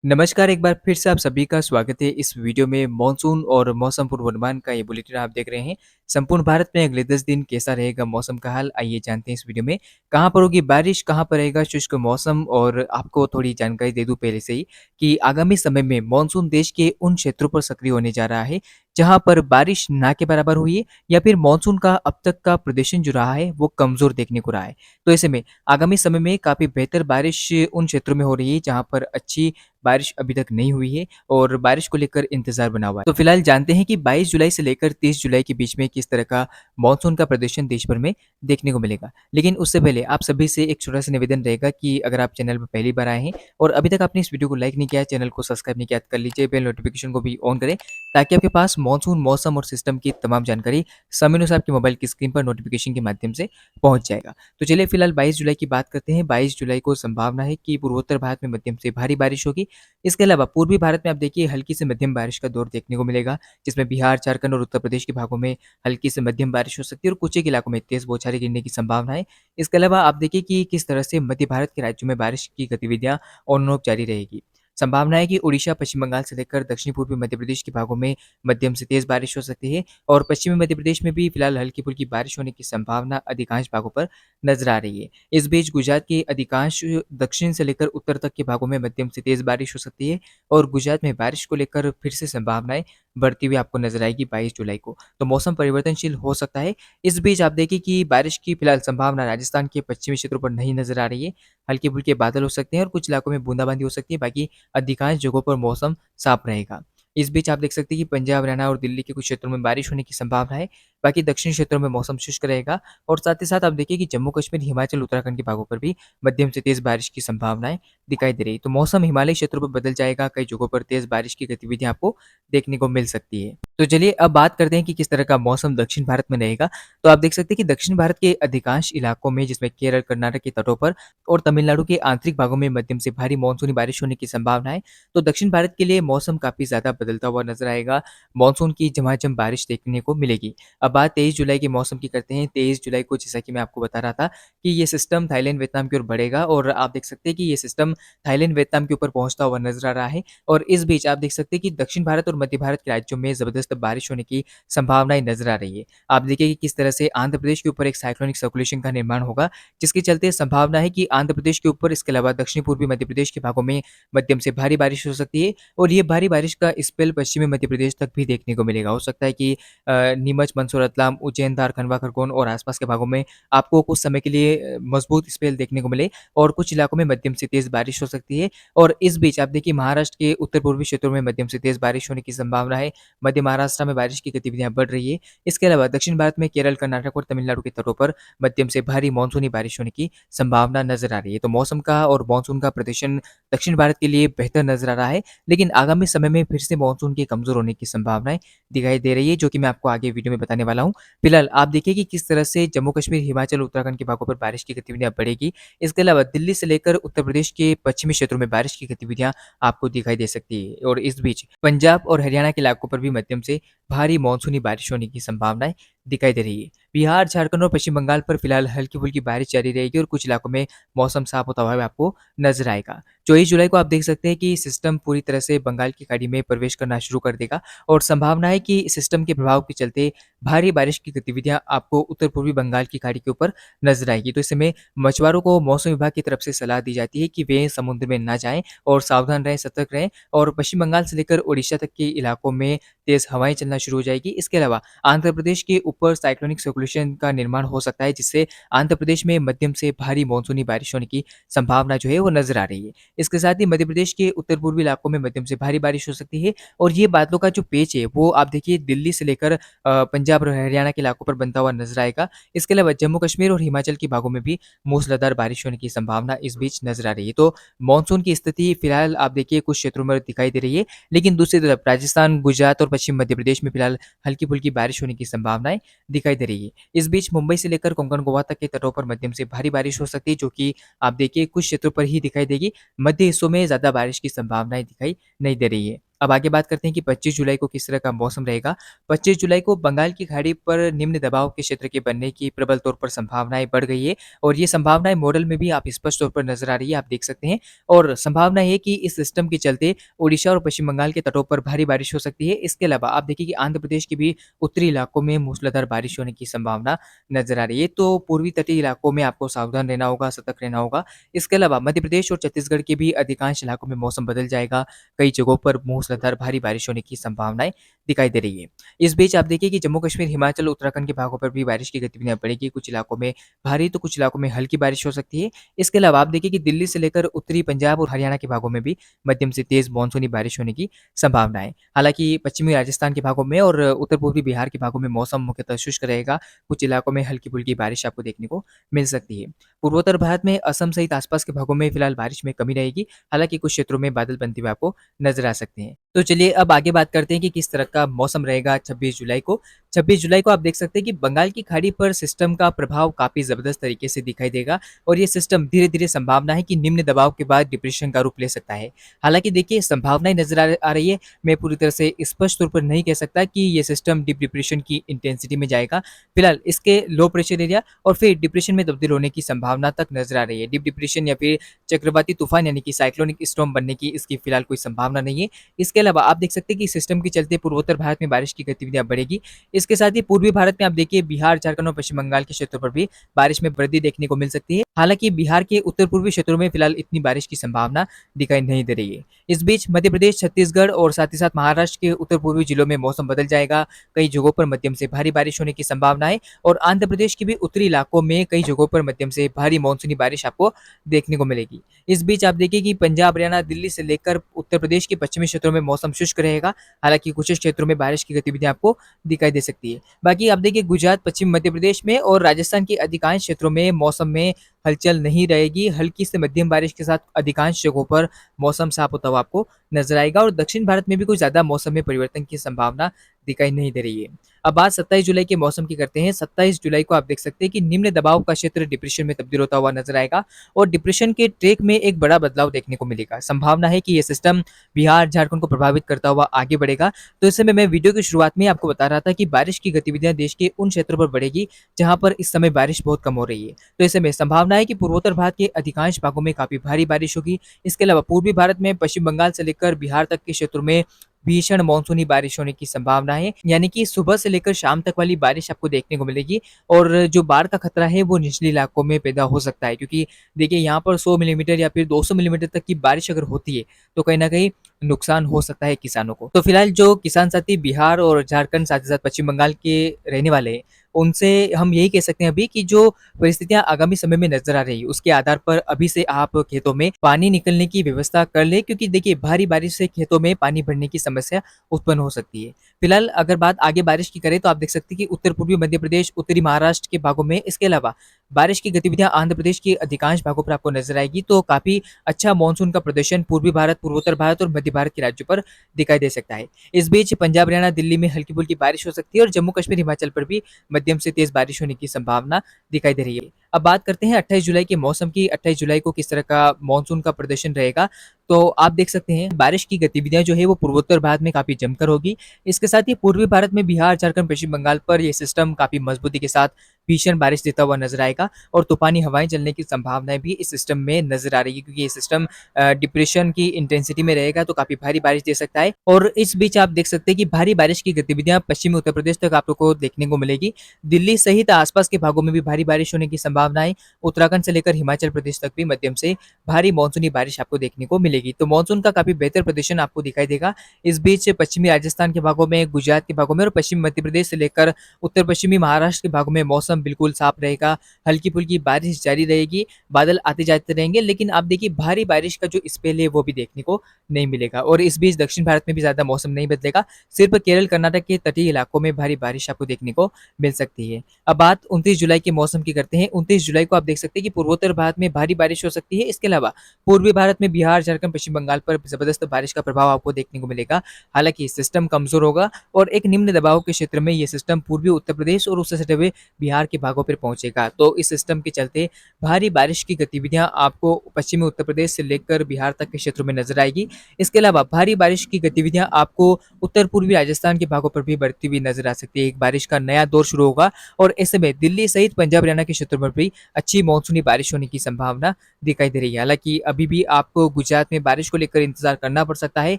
नमस्कार, एक बार फिर से आप सभी का स्वागत है इस वीडियो में। मॉनसून और मौसम पूर्वानुमान का ये बुलेटिन आप देख रहे हैं। संपूर्ण भारत में अगले 10 दिन कैसा रहेगा मौसम का हाल, आइए जानते हैं इस वीडियो में। कहाँ पर होगी बारिश, कहाँ पर रहेगा शुष्क मौसम, और आपको थोड़ी जानकारी दे दूं पहले से ही कि आगामी समय में मॉनसून देश के उन क्षेत्रों पर सक्रिय होने जा रहा है जहाँ पर बारिश ना के बराबर हुई है, या फिर मॉनसून का अब तक का प्रदर्शन जो रहा है वो कमज़ोर देखने को रहा है। तो ऐसे में आगामी समय में काफ़ी बेहतर बारिश उन क्षेत्रों में हो रही है जहाँ पर अच्छी बारिश अभी तक नहीं हुई है और बारिश को लेकर इंतजार बना हुआ है। तो फिलहाल जानते हैं कि 22 जुलाई से लेकर 30 जुलाई के बीच में किस तरह का मॉनसून का प्रदर्शन देश भर में देखने को मिलेगा। लेकिन उससे पहले आप सभी से एक छोटा सा निवेदन रहेगा कि अगर आप चैनल पर पहली बार आए हैं और अभी तक आपने इस वीडियो को लाइक नहीं किया है, चैनल को सब्सक्राइब नहीं किया, तो कर लीजिए, बेल नोटिफिकेशन को भी ऑन करें ताकि आपके पास मॉनसून, मौसम और सिस्टम की तमाम जानकारी समय अनुसार आपके मोबाइल की स्क्रीन पर नोटिफिकेशन के माध्यम से पहुंच जाएगा। तो चलिए फिलहाल 22 जुलाई की बात करते हैं। 22 जुलाई को संभावना है कि पूर्वोत्तर भारत में मध्यम से भारी बारिश होगी। इसके अलावा पूर्वी भारत में आप देखिए हल्की से मध्यम बारिश का दौर देखने को मिलेगा, जिसमें बिहार, झारखंड और उत्तर प्रदेश के भागों में हल्की से मध्यम बारिश हो सकती है और कुछ एक इलाकों में तेज बौछारें गिरने की संभावना है। इसके अलावा आप देखिए कि किस तरह से मध्य भारत के राज्यों में बारिश की गतिविधियां और जारी रहेगी। संभावना है कि उड़ीसा, पश्चिम बंगाल से लेकर दक्षिण पूर्वी मध्य प्रदेश के भागों में मध्यम से तेज बारिश हो सकती है और पश्चिमी मध्य प्रदेश में भी फिलहाल हल्की फुल्की बारिश होने की संभावना अधिकांश भागों पर नजर आ रही है। इस बीच गुजरात के अधिकांश दक्षिण से लेकर उत्तर तक के भागों में मध्यम से तेज बारिश हो सकती है और गुजरात में बारिश को लेकर फिर से संभावनाएं बढ़ती हुई आपको नजर आएगी 22 जुलाई को। तो मौसम परिवर्तनशील हो सकता है। इस बीच आप देखिए कि बारिश की फिलहाल संभावना राजस्थान के पश्चिमी क्षेत्रों पर नहीं नजर आ रही है। हल्के फुल्के बादल हो सकते हैं और कुछ इलाकों में बूंदाबांदी हो सकती है, बाकी अधिकांश जगहों पर मौसम साफ रहेगा। इस बीच आप देख सकते हैं कि पंजाब, हरियाणा और दिल्ली के कुछ क्षेत्रों में बारिश होने की संभावना है। बाकी दक्षिणी क्षेत्रों में मौसम शुष्क रहेगा और साथ ही साथ आप देखिए कि जम्मू कश्मीर, हिमाचल, उत्तराखंड के भागों पर भी मध्यम से तेज बारिश की संभावनाएं दिखाई दे रही है। तो मौसम हिमालयी क्षेत्रों पर बदल जाएगा, कई जगहों पर तेज बारिश की गतिविधियां आपको देखने को मिल सकती है। तो चलिए अब बात करते हैं कि किस तरह का मौसम दक्षिण भारत में रहेगा। तो आप देख सकते हैं कि दक्षिण भारत के अधिकांश इलाकों में, जिसमें केरल, कर्नाटक के तटों पर और तमिलनाडु के आंतरिक भागों में मध्यम से भारी मानसूनी बारिश होने की संभावना है। तो दक्षिण भारत के लिए मौसम काफी ज्यादा बदलता हुआ नजर आएगा। मानसून की झमाझम बारिश देखने को मिलेगी। अब बात 23 जुलाई के मौसम की करते हैं। 23 जुलाई को जैसा कि मैं आपको बता रहा था कि ये सिस्टम थाईलैंड, वियतनाम की ओर बढ़ेगा और आप देख सकते हैं कि ये सिस्टम थाईलैंड, वियतनाम के ऊपर पहुंचता हुआ नजर आ रहा है। और इस बीच आप देख सकते हैं कि दक्षिण भारत और मध्य भारत के राज्यों में जबरदस्त बारिश होने की संभावनाएं नजर आ रही है। आप देखिए कि किस तरह से आंध्र प्रदेश के ऊपर एक साइक्लोनिक सर्कुलेशन का निर्माण होगा, जिसके चलते संभावना है कि आंध्र प्रदेश के ऊपर, इसके अलावा दक्षिण पूर्वी मध्य प्रदेश के भागों में मध्यम से भारी बारिश हो सकती है और ये भारी बारिश का स्पेल पश्चिमी मध्य प्रदेश तक भी देखने को मिलेगा। हो सकता है कि नीमच, मंदसौर, रतलाम, उज्जैन, धार, खंडवा, खरगोन और आसपास के भागों में आपको कुछ समय के लिए मजबूत स्पेल देखने को मिले और कुछ इलाकों में मध्यम से तेज बारिश हो सकती है। और इस बीच आप देखिए महाराष्ट्र के उत्तर पूर्वी क्षेत्रों में मध्यम से तेज बारिश होने की संभावना है। मध्य महाराष्ट्र में बारिश की गतिविधियां बढ़ रही है। इसके अलावा दक्षिण भारत में केरल, कर्नाटक और तमिलनाडु के तटों पर मध्यम से भारी मानसूनी बारिश होने की संभावना नजर आ रही है। तो मौसम का और मानसून का प्रदर्शन दक्षिण भारत के लिए बेहतर नजर आ रहा है, लेकिन आगामी समय में फिर से मानसून के कमजोर होने की संभावनाएं दिखाई दे रही है, जो कि मैं आपको आगे वीडियो में बताने वाला हूं। फिलहाल आप देखिए कि किस तरह से जम्मू कश्मीर, हिमाचल, उत्तराखंड के भागों पर बारिश की गतिविधियां बढ़ेगी। इसके अलावा दिल्ली से लेकर उत्तर प्रदेश के पश्चिमी क्षेत्रों में बारिश की गतिविधियां आपको दिखाई दे सकती है और इस बीच पंजाब और हरियाणा के इलाकों पर भी मध्यम से भारी मानसूनी बारिश होने की संभावनाएं दिखाई दे रही है। बिहार, झारखंड और पश्चिम बंगाल पर फिलहाल हल्की फुल्की बारिश जारी रहेगी और कुछ इलाकों में मौसम साफ होता हुआ आपको नजर आएगा। 24 जुलाई को आप देख सकते हैं कि सिस्टम पूरी तरह से बंगाल की खाड़ी में प्रवेश करना शुरू कर देगा और संभावना है कि सिस्टम के प्रभाव के चलते भारी बारिश की गतिविधियां आपको उत्तर पूर्वी बंगाल की खाड़ी के ऊपर नजर आएगी। तो इस समय मछुआरों को मौसम विभाग की तरफ से सलाह दी जाती है कि वे समुद्र में ना जाएं और सावधान रहें, सतर्क रहें। और पश्चिम बंगाल से लेकर उड़ीसा तक के इलाकों में तेज हवाएं चलना शुरू हो जाएगी। इसके अलावा आंध्र प्रदेश के ऊपर साइक्लोनिक सर्कुलेशन का निर्माण हो सकता है, जिससे आंध्र प्रदेश में मध्यम से भारी मानसूनी बारिश होने की संभावना जो है वो नजर आ रही है। इसके साथ ही मध्य प्रदेश के उत्तर पूर्वी इलाकों में मध्यम से भारी बारिश हो सकती है और ये बादलों का जो पेच है वो आप देखिए दिल्ली से लेकर पंजाब और हरियाणा के इलाकों पर बनता हुआ नजर आएगा। इसके अलावा जम्मू कश्मीर और हिमाचल के भागों में भी मूसलाधार बारिश होने की संभावना इस बीच नजर आ रही है। तो मानसून की स्थिति फिलहाल आप देखिए कुछ क्षेत्रों में दिखाई दे रही है, लेकिन दूसरी तरफ राजस्थान, गुजरात और पश्चिम मध्य प्रदेश में फिलहाल हल्की फुल्की बारिश होने की संभावनाएं दिखाई दे रही है। इस बीच मुंबई से लेकर कोंकण, गोवा तक के तटों पर मध्यम से भारी बारिश हो सकती है, जो कि आप देखिए कुछ क्षेत्रों पर ही दिखाई देगी। मध्य हिस्सों में ज्यादा बारिश की संभावनाएं दिखाई नहीं दे रही है। अब आगे बात करते हैं कि 25 जुलाई को किस तरह का मौसम रहेगा। 25 जुलाई को बंगाल की खाड़ी पर निम्न दबाव के क्षेत्र के बनने की प्रबल तौर पर संभावनाएं बढ़ गई है और ये संभावनाएं मॉडल में भी आप स्पष्ट तौर पर नजर आ रही है, आप देख सकते हैं। और संभावना है कि इस सिस्टम के चलते ओडिशा और पश्चिम बंगाल के तटों पर भारी बारिश हो सकती है। इसके अलावा आप देखिए कि आंध्र प्रदेश के भी उत्तरी इलाकों में मूसलाधार बारिश होने की संभावना नजर आ रही है। तो पूर्वी तटीय इलाकों में आपको सावधान रहना होगा, सतर्क रहना होगा। इसके अलावा मध्य प्रदेश और छत्तीसगढ़ के भी अधिकांश इलाकों में मौसम बदल जाएगा। कई जगहों पर मूसलाधार भारी बारिश होने की संभावनाएं दिखाई दे रही है। इस बीच आप देखिए कि जम्मू कश्मीर, हिमाचल, उत्तराखंड के भागों पर भी बारिश की गतिविधियां बढ़ेगी। कुछ इलाकों में भारी तो कुछ इलाकों में हल्की बारिश हो सकती है। इसके अलावा आप देखिए कि दिल्ली से लेकर उत्तरी पंजाब और हरियाणा के भागों में भी मध्यम से तेज मानसूनी बारिश होने की संभावना है। हालांकि पश्चिमी राजस्थान के भागों में और उत्तर पूर्वी बिहार के भागों में मौसम मुख्यतः शुष्क रहेगा। कुछ इलाकों में हल्की फुल्की बारिश आपको देखने को मिल सकती है। पूर्वोत्तर भारत में असम सहित आसपास के भागों में फिलहाल बारिश में कमी रहेगी। हालांकि कुछ क्षेत्रों में बादल बनते हुए आपको नजर आ सकते हैं। तो चलिए अब आगे बात करते हैं कि किस तरह का मौसम रहेगा 26 जुलाई को। 26 जुलाई को आप देख सकते हैं कि बंगाल की खाड़ी पर सिस्टम का प्रभाव काफी जबरदस्त तरीके से दिखाई देगा और ये सिस्टम धीरे धीरे संभावना है कि निम्न दबाव के बाद डिप्रेशन का रूप ले सकता है। हालांकि देखिए संभावनाएं नजर आ रही है। मैं पूरी तरह से स्पष्ट तौर पर नहीं कह सकता कि ये सिस्टम डीप डिप्रेशन की इंटेंसिटी में जाएगा। फिलहाल इसके लो प्रेशर एरिया और फिर डिप्रेशन में तब्दील होने की संभावना तक नजर आ रही है। डीप डिप्रेशन या फिर चक्रवाती तूफान यानी कि साइक्लोनिक स्टॉर्म बनने की इसकी फिलहाल कोई संभावना नहीं है। इसके अलावा आप देख सकते हैं कि सिस्टम के चलते पूर्वोत्तर भारत में बारिश की गतिविधियां बढ़ेगी। इसके साथ ही पूर्वी भारत में आप देखिए बिहार, झारखंड और पश्चिम बंगाल के क्षेत्रों पर भी बारिश में वृद्धि देखने को मिल सकती है। हालांकि बिहार के उत्तर पूर्वी क्षेत्रों में फिलहाल इतनी बारिश की संभावना दिखाई नहीं दे रही है। इस बीच मध्य प्रदेश, छत्तीसगढ़ और साथ ही साथ महाराष्ट्र के उत्तर पूर्वी जिलों में मौसम बदल जाएगा। कई जगहों पर मध्यम से भारी बारिश होने की संभावना है और आंध्र प्रदेश के भी उत्तरी इलाकों में कई जगहों पर मध्यम से भारी मानसूनी बारिश आपको देखने को मिलेगी। इस बीच आप देखिए कि पंजाब, हरियाणा, दिल्ली से लेकर उत्तर प्रदेश के पश्चिमी क्षेत्रों में मौसम शुष्क रहेगा। हालांकि कुछ क्षेत्रों में बारिश की गतिविधियां आपको दिखाई दे सकती है। बाकी आप देखिए गुजरात, पश्चिम मध्य प्रदेश में और राजस्थान के अधिकांश क्षेत्रों में मौसम में हलचल नहीं रहेगी। हल्की से मध्यम बारिश के साथ अधिकांश जगहों पर मौसम साफ होता हुआ आपको नजर आएगा और दक्षिण भारत में भी कुछ ज्यादा मौसम में परिवर्तन की संभावना दिखाई नहीं दे रही है। अब बात 27 जुलाई के मौसम की करते हैं। 27 जुलाई को आप देख सकते हैं कि निम्न दबाव का क्षेत्र डिप्रेशन में तब्दील होता हुआ नजर आएगा और डिप्रेशन के ट्रैक में एक बड़ा बदलाव देखने को मिलेगा। संभावना है कि यह सिस्टम बिहार, झारखंड को प्रभावित करता हुआ आगे बढ़ेगा। तो इस समय मैं वीडियो की शुरुआत में आपको बता रहा था कि बारिश की गतिविधियां देश के उन क्षेत्रों पर बढ़ेगी जहां पर इस समय बारिश बहुत कम हो रही है। तो इस समय संभावना है कि पूर्वोत्तर भारत के अधिकांश भागों में काफी भारी बारिश होगी। इसके अलावा पूर्वी भारत में पश्चिम बंगाल से लेकर बिहार तक के क्षेत्रों में भीषण मानसूनी बारिश होने की संभावना है। यानी कि सुबह से लेकर शाम तक वाली बारिश आपको देखने को मिलेगी और जो बाढ़ का खतरा है वो निचले इलाकों में पैदा हो सकता है, क्योंकि देखिए यहाँ पर 100 मिलीमीटर या फिर 200 मिलीमीटर तक की बारिश अगर होती है तो कहीं ना कहीं नुकसान हो सकता है किसानों को। तो फिलहाल जो किसान साथी बिहार और झारखंड साथ ही साथ पश्चिम बंगाल के रहने वाले हैं उनसे हम यही कह सकते हैं अभी कि जो परिस्थितियां आगामी समय में नजर आ रही है उसके आधार पर अभी से आप खेतों में पानी निकलने की व्यवस्था कर ले, क्योंकि देखिए भारी बारिश से खेतों में पानी भरने की समस्या उत्पन्न हो सकती है। फिलहाल अगर बात आगे बारिश की करें तो आप देख सकते हैं कि उत्तर पूर्वी मध्य प्रदेश, उत्तरी महाराष्ट्र के भागों में, इसके अलावा बारिश की गतिविधियां आंध्र प्रदेश के अधिकांश भागों पर आपको नजर आएगी। तो काफी अच्छा मानसून का प्रदर्शन पूर्वी भारत, पूर्वोत्तर भारत और मध्य भारत के राज्यों पर दिखाई दे सकता है। इस बीच पंजाब, हरियाणा, दिल्ली में हल्की फुल्की बारिश हो सकती है और जम्मू कश्मीर, हिमाचल पर भी मध्यम से तेज बारिश होने की संभावना दिखाई दे रही है। अब बात करते हैं 28 जुलाई के मौसम की। 28 जुलाई को किस तरह का मानसून का प्रदर्शन रहेगा। तो आप देख सकते हैं बारिश की गतिविधियां जो है वो पूर्वोत्तर भारत में काफी जमकर होगी। इसके साथ ही पूर्वी भारत में बिहार, झारखंड, पश्चिम बंगाल पर यह सिस्टम काफी मजबूती के साथ भीषण बारिश देता हुआ नजर आएगा और तूफानी हवाएं चलने की संभावनाएं भी इस सिस्टम में नजर आ रही है, क्योंकि ये सिस्टम डिप्रेशन की इंटेंसिटी में रहेगा तो काफी भारी बारिश दे सकता है। और इस बीच आप देख सकते हैं कि भारी बारिश की गतिविधियां पश्चिमी उत्तर प्रदेश तक आप लोग को देखने को मिलेगी। दिल्ली सहित आसपास के भागों में भी भारी बारिश होने की संभावना है। उत्तराखंड से लेकर हिमाचल प्रदेश तक भी मध्यम से भारी मानसूनी बारिश आपको देखने को मिलेगी। तो मानसून का काफी बेहतर प्रदर्शन आपको दिखाई देगा। इस बीच पश्चिमी राजस्थान के भागों में, गुजरात के भागों में और पश्चिम मध्य प्रदेश से लेकर उत्तर पश्चिमी महाराष्ट्र के भागों में मौसम बिल्कुल साफ रहेगा। हल्की फुल्की बारिश जारी रहेगी, बादल आते जाते रहेंगे, लेकिन आप देखिए भारी बारिश का जो स्पेल है वो भी देखने को नहीं मिलेगा। और इस बीच दक्षिण भारत में भी ज्यादा मौसम नहीं बदलेगा। सिर्फ केरल, कर्नाटक के तटीय इलाकों में भारी बारिश आपको देखने को मिल सकती है। अब बात 29 जुलाई के मौसम की करते हैं। 29 जुलाई को आप देख सकते हैं कि पूर्वोत्तर भारत में भारी बारिश हो सकती है। इसके अलावा पूर्वी भारत में बिहार, झारखंड, झारखंड, पश्चिम बंगाल पर ज़बरदस्त बारिश का प्रभाव आपको देखने को मिलेगा। हालाँकि सिस्टम कमज़ोर होगा और एक निम्न दबाव के क्षेत्र में ये सिस्टम पूर्वी उत्तर प्रदेश और उससे सटे हुए बिहार के भागों पर पहुँचेगा। तो इस सिस्टम के चलते भारी बारिश की गतिविधियाँ आपको पश्चिमी उत्तर प्रदेश से लेकर बिहार तक के क्षेत्रों में नज़र आएगी। इसके अलावा भारी बारिश की गतिविधियाँ आपको उत्तर-पूर्वी राजस्थान के भागों पर भी बढ़ती हुई नज़र आ सकती है। एक बारिश का नया दौर शुरू होगा और ऐसे में दिल्ली सहित पंजाब, हरियाणा के क्षेत्रों पर भी अच्छी मानसूनी बारिश होने की संभावना दिखाई दे रही है। हालाँकि अभी भी आपको गुजरात में बारिश को लेकर इंतज़ार करना पड़ सकता है।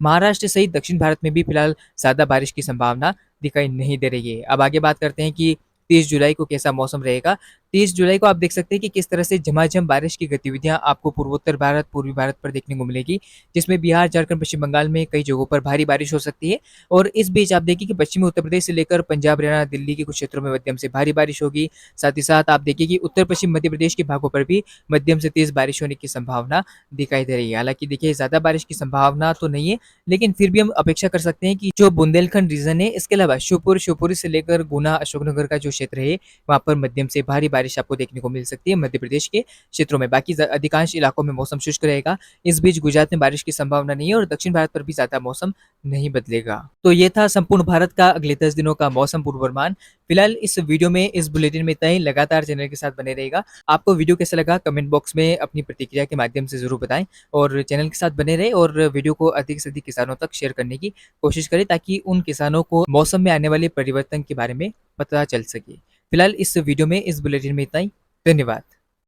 महाराष्ट्र सहित दक्षिण भारत में भी फिलहाल ज़्यादा बारिश की संभावना दिखाई नहीं दे रही है। अब आगे बात करते हैं कि 30 जुलाई को कैसा मौसम रहेगा। 30 जुलाई को आप देख सकते हैं कि किस तरह से झमाझम बारिश की गतिविधियाँ आपको पूर्वोत्तर भारत, पूर्वी भारत पर देखने को मिलेगी, जिसमें बिहार, झारखंड, पश्चिम बंगाल में कई जगहों पर भारी बारिश हो सकती है। और इस बीच आप देखिए कि पश्चिमी उत्तर प्रदेश से लेकर पंजाब, हरियाणा, दिल्ली के कुछ क्षेत्रों में मध्यम से भारी बारिश होगी। साथ ही साथ आप देखिए कि उत्तर-पश्चिम मध्य प्रदेश के भागों पर भी मध्यम से तेज़ बारिश होने की संभावना दिखाई दे रही है। हालाँकि देखिए ज़्यादा बारिश की संभावना तो नहीं है, लेकिन फिर भी हम अपेक्षा कर सकते हैं कि जो बुंदेलखंड रीजन है, इसके अलावा श्योपुर, शिवपुरी से लेकर गुना, अशोकनगर का जो क्षेत्र है, वहाँ पर मध्यम से भारी बारिश आपको देखने को मिल सकती है मध्य प्रदेश के क्षेत्रों में। बाकी अधिकांश इलाकों में मौसम शुष्क रहेगा। इस बीच गुजरात में बारिश की संभावना नहीं है और दक्षिण भारत पर भी ज़्यादा मौसम नहीं बदलेगा। तो ये था संपूर्ण भारत का अगले 10 दिनों का मौसम पूर्वानुमान। फिलहाल इस वीडियो में, इस बुलेटिन में इतना ही। लगातार चैनल के साथ बने रहेगा। आपको वीडियो कैसा लगा कमेंट बॉक्स में अपनी प्रतिक्रिया के माध्यम से ज़रूर बताएं और चैनल के साथ बने रहें और वीडियो को अधिक से अधिक किसानों तक शेयर करने की कोशिश करें ताकि उन किसानों को मौसम में आने वाले परिवर्तन के बारे में पता चल सके। फिलहाल इस वीडियो में, इस बुलेटिन में इतना ही। धन्यवाद।